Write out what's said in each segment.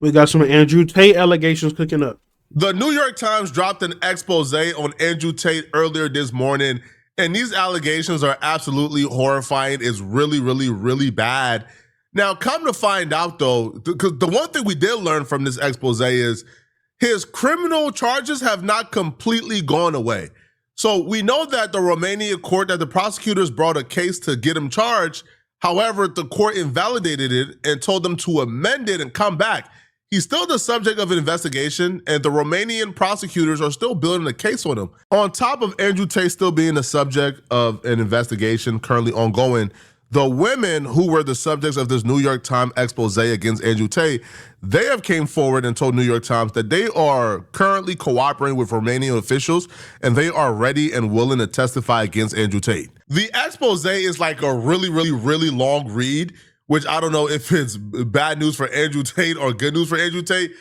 We got some Andrew Tate allegations cooking up. The New York Times dropped an expose on Andrew Tate earlier this morning, and these allegations are absolutely horrifying. It's really, really, really bad. Now, come to find out, though, because the one thing we did learn from this expose is his criminal charges have not completely gone away. So we know that the Romania court, that the prosecutors brought a case to get him charged. However, the court invalidated it and told them to amend it and come back. He's still the subject of an investigation, and the Romanian prosecutors are still building a case on him. On top of Andrew Tate still being the subject of an investigation currently ongoing, the women who were the subjects of this New York Times expose against Andrew Tate, they have came forward and told New York Times that they are currently cooperating with Romanian officials and they are ready and willing to testify against Andrew Tate. The expose is like a really, really, really long read, which I don't know if it's bad news for Andrew Tate or good news for Andrew Tate.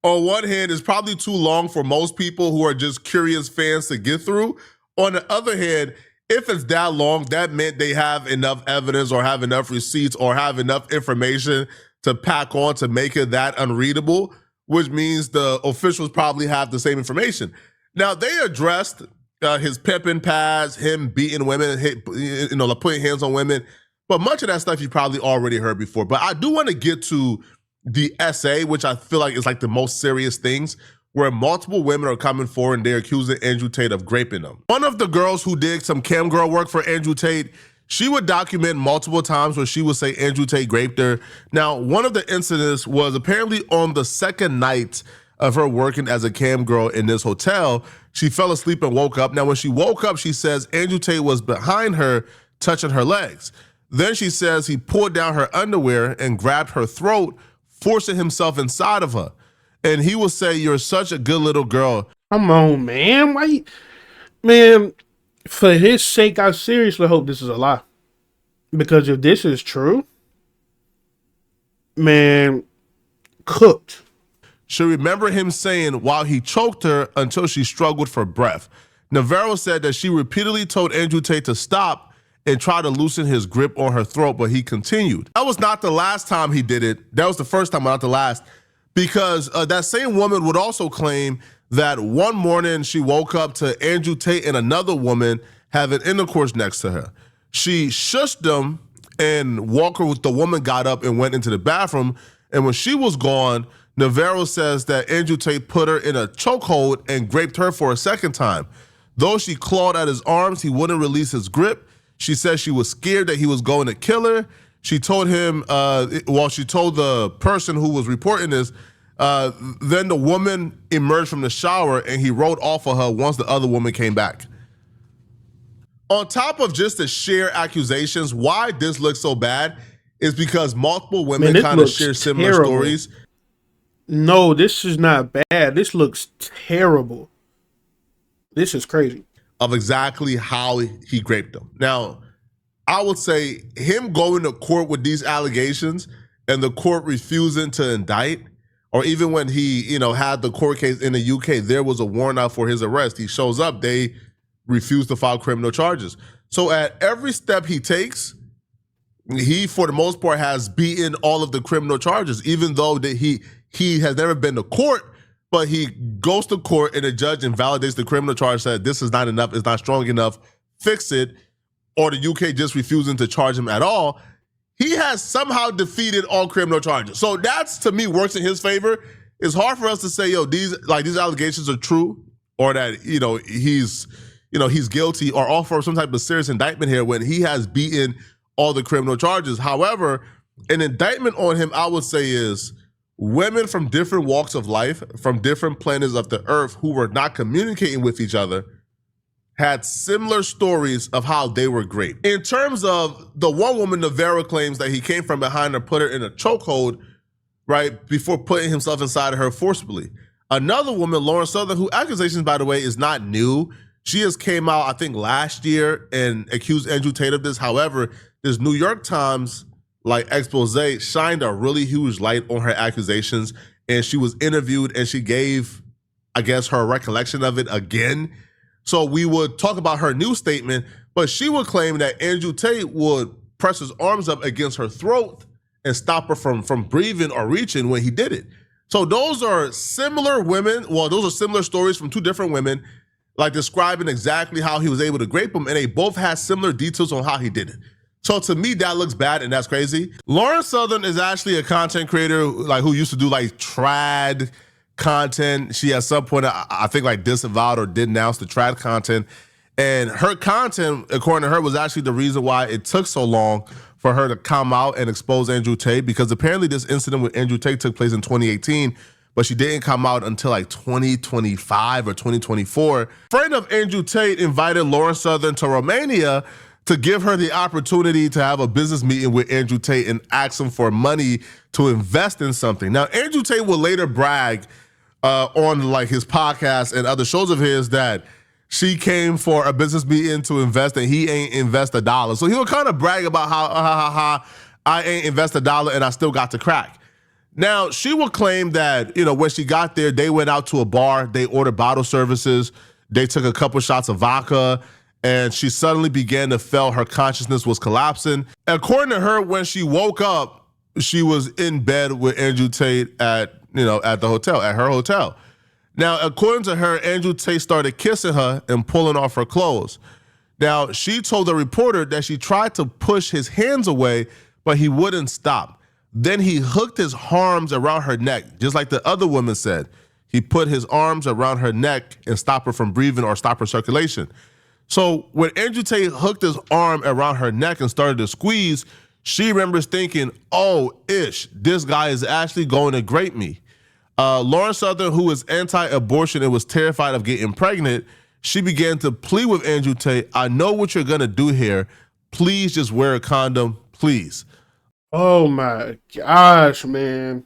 On one hand, it's probably too long for most people who are just curious fans to get through. On the other hand, if it's that long, that meant they have enough evidence or have enough receipts or have enough information to pack on to make it that unreadable, which means the officials probably have the same information. Now, they addressed his pimping pads, him beating women, putting hands on women. But much of that stuff you probably already heard before. But I do want to get to the essay, which I feel like is like the most serious things, where multiple women are coming forward and they're accusing Andrew Tate of raping them. One of the girls who did some cam girl work for Andrew Tate, she would document multiple times where she would say Andrew Tate raped her. Now, one of the incidents was apparently on the second night of her working as a cam girl in this hotel. She fell asleep and woke up. Now, when she woke up, she says Andrew Tate was behind her, touching her legs. Then she says he pulled down her underwear and grabbed her throat, forcing himself inside of her. And he will say, "You're such a good little girl." Come on, man. Man, for his sake, I seriously hope this is a lie. Because if this is true, man, cooked. She remembered him saying while he choked her until she struggled for breath. Navarro said that she repeatedly told Andrew Tate to stop and try to loosen his grip on her throat, but he continued. That was not the last time he did it. That was the first time, not the last, because that same woman would also claim that one morning she woke up to Andrew Tate and another woman having intercourse next to her. She shushed them and the woman got up and went into the bathroom, and when she was gone, Navarro says that Andrew Tate put her in a chokehold and raped her for a second time. Though she clawed at his arms, he wouldn't release his grip. She says she was scared that he was going to kill her. She told him, she told the person who was reporting this, then the woman emerged from the shower and he rode off of her once the other woman came back. On top of just the sheer accusations, why this looks so bad is because multiple women kind of share similar stories. No, this is not bad. This looks terrible. This is crazy. Of exactly how he raped them. Now, I would say him going to court with these allegations and the court refusing to indict, or even when he, had the court case in the UK, there was a warrant out for his arrest. He shows up, they refuse to file criminal charges. So at every step he takes, he, for the most part, has beaten all of the criminal charges, even though that he has never been to court. But he goes to court and the judge invalidates the criminal charge, said this is not enough, it's not strong enough, fix it, or the UK just refusing to charge him at all. He has somehow defeated all criminal charges. So that's, to me, works in his favor. It's hard for us to say, these allegations are true, or that, he's guilty, or offer some type of serious indictment here when he has beaten all the criminal charges. However, an indictment on him, I would say, is women from different walks of life, from different planets of the earth who were not communicating with each other, had similar stories of how they were raped. In terms of the one woman, Navarro claims that he came from behind her, put her in a chokehold, right, before putting himself inside of her forcibly. Another woman, Lauren Southern, who accusations, by the way, is not new. She has came out, I think, last year and accused Andrew Tate of this. However, this New York Times expose shined a really huge light on her accusations, and she was interviewed and she gave, I guess, her recollection of it again. So we would talk about her new statement, but she would claim that Andrew Tate would press his arms up against her throat and stop her from breathing or reaching when he did it. So those are similar women. Well, those are similar stories from two different women, like describing exactly how he was able to grape them, and they both had similar details on how he did it. So to me, that looks bad, and that's crazy. Lauren Southern is actually a content creator like who used to do like trad content. She at some point, I think, like disavowed or denounced the trad content. And her content, according to her, was actually the reason why it took so long for her to come out and expose Andrew Tate, because apparently this incident with Andrew Tate took place in 2018, but she didn't come out until like 2025 or 2024. A friend of Andrew Tate invited Lauren Southern to Romania to give her the opportunity to have a business meeting with Andrew Tate and ask him for money to invest in something. Now, Andrew Tate will later brag on like his podcast and other shows of his that she came for a business meeting to invest and he ain't invest a dollar. So he'll kind of brag about how I ain't invest a dollar and I still got the crack. Now, she will claim that, when she got there, they went out to a bar, they ordered bottle services, they took a couple shots of vodka, and she suddenly began to feel her consciousness was collapsing. According to her, when she woke up, she was in bed with Andrew Tate at the hotel, at her hotel. Now, according to her, Andrew Tate started kissing her and pulling off her clothes. Now, she told the reporter that she tried to push his hands away, but he wouldn't stop. Then he hooked his arms around her neck, just like the other woman said. He put his arms around her neck and stopped her from breathing or stop her circulation. So when Andrew Tate hooked his arm around her neck and started to squeeze, she remembers thinking, oh, this guy is actually going to grape me. Lauren Southern, who is anti-abortion and was terrified of getting pregnant, she began to plead with Andrew Tate, I know what you're going to do here. Please just wear a condom, please. Oh my gosh, man.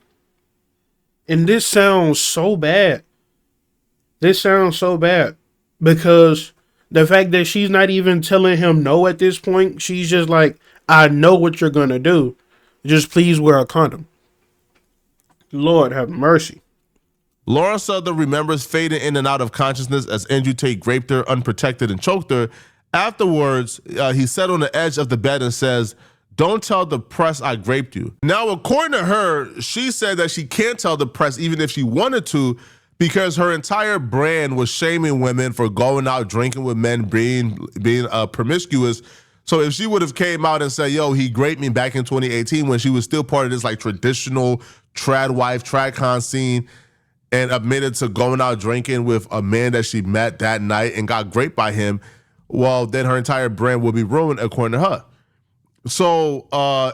And this sounds so bad. Because the fact that she's not even telling him no at this point, she's just like, I know what you're going to do. Just please wear a condom. Lord have mercy. Lauren Southern remembers fading in and out of consciousness as Andrew Tate raped her unprotected and choked her. Afterwards, he sat on the edge of the bed and says, don't tell the press I raped you. Now, according to her, she said that she can't tell the press even if she wanted to, because her entire brand was shaming women for going out drinking with men, being promiscuous. So if she would have came out and said, yo, he raped me back in 2018 when she was still part of this like traditional trad wife, trad con scene, and admitted to going out drinking with a man that she met that night and got raped by him, well, then her entire brand would be ruined according to her. So,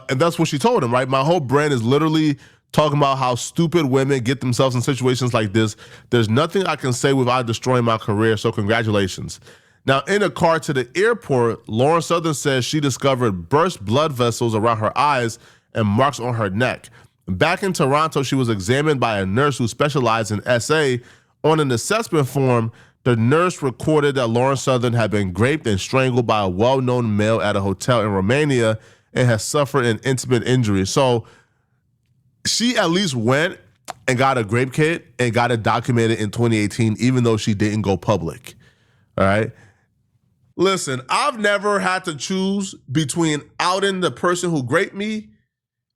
and that's what she told him, right? My whole brand is literally talking about how stupid women get themselves in situations like this. There's nothing I can say without destroying my career, so congratulations. Now, in a car to the airport, Lauren Southern says she discovered burst blood vessels around her eyes and marks on her neck. Back in Toronto, she was examined by a nurse who specialized in SA. On an assessment form, the nurse recorded that Lauren Southern had been raped and strangled by a well-known male at a hotel in Romania and has suffered an intimate injury. So she at least went and got a rape kit and got it documented in 2018, even though she didn't go public. All right. Listen, I've never had to choose between outing the person who raped me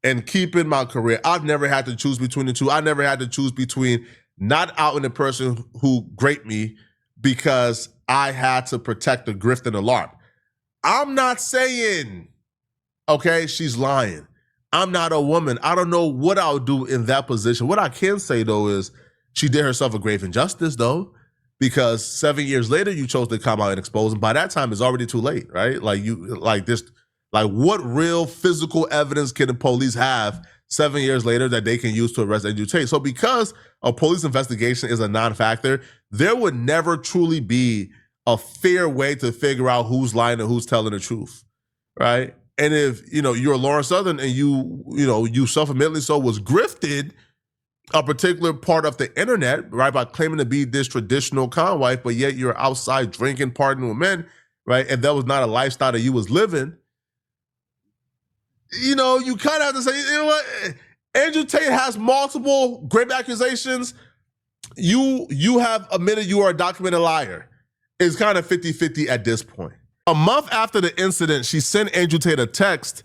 and keeping my career. I've never had to choose between the two. I never had to choose between not outing the person who raped me because I had to protect the grift and alarm. I'm not saying, okay, she's lying. I'm not a woman. I don't know what I'll do in that position. What I can say, though, is she did herself a grave injustice, though, because 7 years later, you chose to come out and expose him. By that time, it's already too late, right? Like what real physical evidence can the police have 7 years later that they can use to arrest Andrew Tate? So because a police investigation is a non-factor, there would never truly be a fair way to figure out who's lying and who's telling the truth, right? And if, you're Lauren Southern and you self-admittedly so was grifted a particular part of the internet, right, by claiming to be this traditional con wife, but yet you're outside drinking, partying with men, right, and that was not a lifestyle that you was living, you kind of have to say, you know what? Andrew Tate has multiple grave accusations. You have admitted you are a documented liar. It's kind of 50-50 at this point. A month after the incident, she sent Andrew Tate a text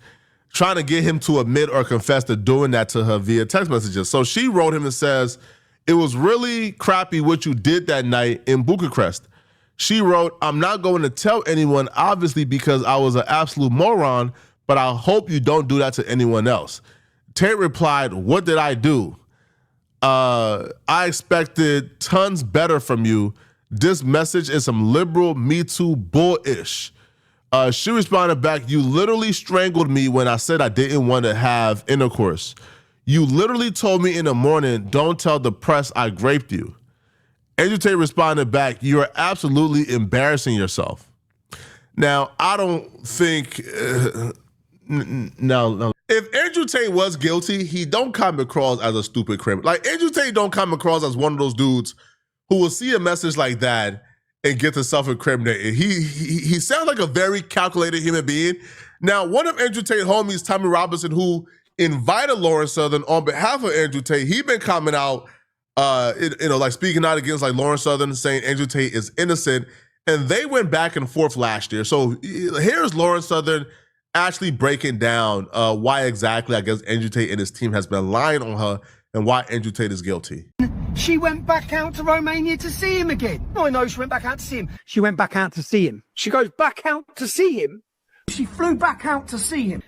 trying to get him to admit or confess to doing that to her via text messages. So she wrote him and says, "It was really crappy what you did that night in Bucharest." She wrote, "I'm not going to tell anyone, obviously, because I was an absolute moron, but I hope you don't do that to anyone else." Tate replied, "What did I do? I expected tons better from you. This message is some liberal Me Too bullish." She responded back, "You literally strangled me when I said I didn't want to have intercourse. You literally told me in the morning, don't tell the press I raped you." Andrew Tate responded back, "You are absolutely embarrassing yourself." Now, I don't think, no. If Andrew Tate was guilty, he don't come across as a stupid criminal. Like, Andrew Tate don't come across as one of those dudes who will see a message like that and get to self-incriminate. He sounds like a very calculated human being. Now, one of Andrew Tate's homies, Tommy Robinson, who invited Lauren Southern on behalf of Andrew Tate, he been coming out, like speaking out against like Lauren Southern, saying Andrew Tate is innocent. And they went back and forth last year. So here's Lauren Southern actually breaking down why exactly, I guess, Andrew Tate and his team has been lying on her and why Andrew Tate is guilty. She went back out to Romania to see him again. I know she went back out to see him. She went back out to see him. She goes back out to see him. She flew back out to see him.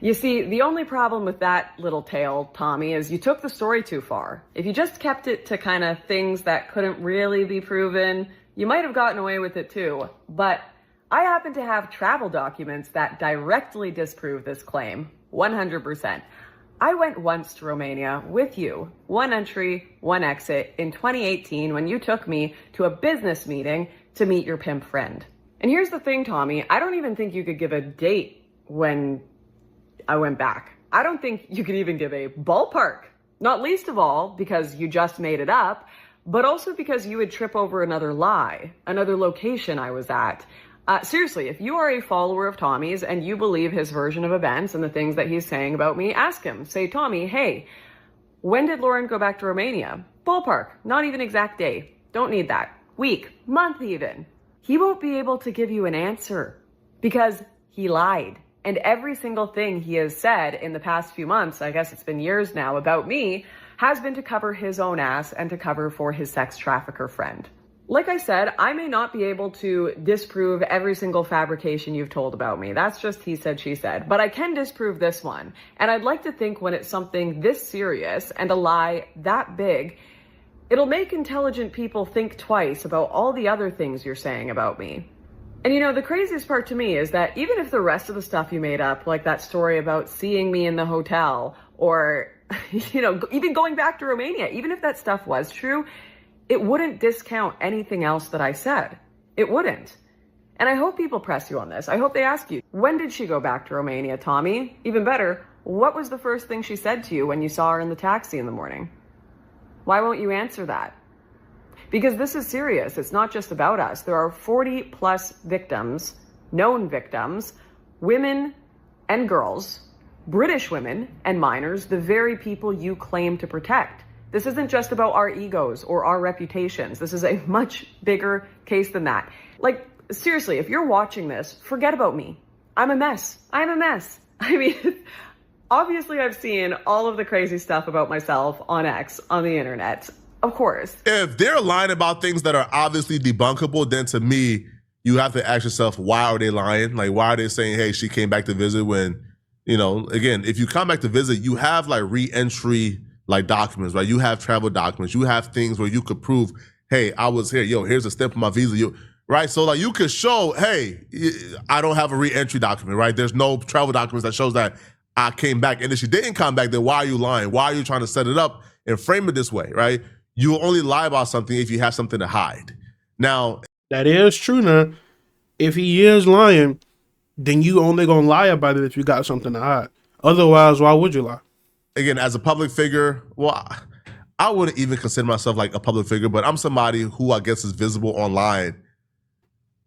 You see, the only problem with that little tale, Tommy, is you took the story too far. If you just kept it to kind of things that couldn't really be proven, you might have gotten away with it too. But I happen to have travel documents that directly disprove this claim, 100%. I went once to Romania with you, one entry, one exit, in 2018 when you took me to a business meeting to meet your pimp friend. And here's the thing, Tommy, I don't even think you could give a date when I went back. I don't think you could even give a ballpark, not least of all because you just made it up, but also because you would trip over another lie, another location I was at. Seriously, if you are a follower of Tommy's and you believe his version of events and the things that he's saying about me, ask him. Say, Tommy, hey, when did Lauren go back to Romania? Ballpark, not even exact day. Don't need that. Week, month even. He won't be able to give you an answer because he lied. And every single thing he has said in the past few months, I guess it's been years now, about me, has been to cover his own ass and to cover for his sex trafficker friend. Like I said, I may not be able to disprove every single fabrication you've told about me. That's just he said, she said. But I can disprove this one. And I'd like to think when it's something this serious and a lie that big, it'll make intelligent people think twice about all the other things you're saying about me. And you know, the craziest part to me is that even if the rest of the stuff you made up, like that story about seeing me in the hotel or, you know, even going back to Romania, even if that stuff was true, it wouldn't discount anything else that I said. It wouldn't. And I hope people press you on this. I hope they ask you, when did she go back to Romania, Tommy? Even better, what was the first thing she said to you when you saw her in the taxi in the morning? Why won't you answer that? Because this is serious. It's not just about us. There are 40 plus victims, known victims, women and girls, British women and minors, the very people you claim to protect. This isn't just about our egos or our reputations. This is a much bigger case than that. Like, seriously, if you're watching this, forget about me. I'm a mess. I'm a mess. I mean, obviously I've seen all of the crazy stuff about myself on X, on the internet. Of course. If they're lying about things that are obviously debunkable, then to me, you have to ask yourself, why are they lying? Like, why are they saying, hey, she came back to visit when, you know, again, if you come back to visit, you have like re-entry like documents, right? You have travel documents. You have things where you could prove, hey, I was here. Yo, here's a stamp on my visa. Right? So like you could show, hey, I don't have a re-entry document, right? There's no travel documents that shows that I came back. And if she didn't come back, then why are you lying? Why are you trying to set it up and frame it this way, right? You will only lie about something if you have something to hide. Now, that is true now. If he is lying, then you only gonna lie about it if you got something to hide. Otherwise, why would you lie? Again, as a public figure, well, I wouldn't even consider myself like a public figure, but I'm somebody who I guess is visible online.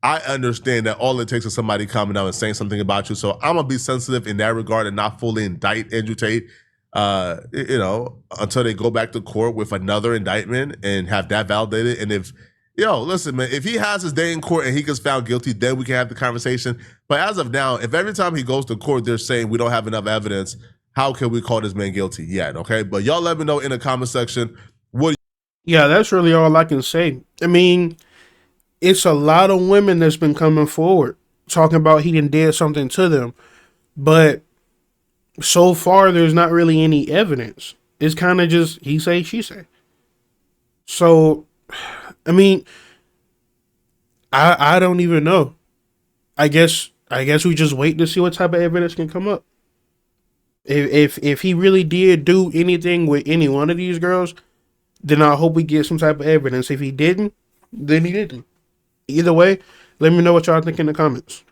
I understand that all it takes is somebody coming out and saying something about you. So I'm gonna be sensitive in that regard and not fully indict Andrew Tate, you know, until they go back to court with another indictment and have that validated. And if Yo, listen, man, if he has his day in court and he gets found guilty, then we can have the conversation. But as of now, if every time he goes to court, they're saying we don't have enough evidence, how can we call this man guilty yet? Okay. But y'all let me know in the comment section. Yeah, that's really all I can say. I mean, it's a lot of women that's been coming forward talking about he did something to them. But so far, there's not really any evidence. It's kind of just he say, she say. So, I mean, I don't even know. I guess we just wait to see what type of evidence can come up. If he really did do anything with any one of these girls, then I hope we get some type of evidence. If he didn't, then he didn't. Either way, let me know what y'all think in the comments.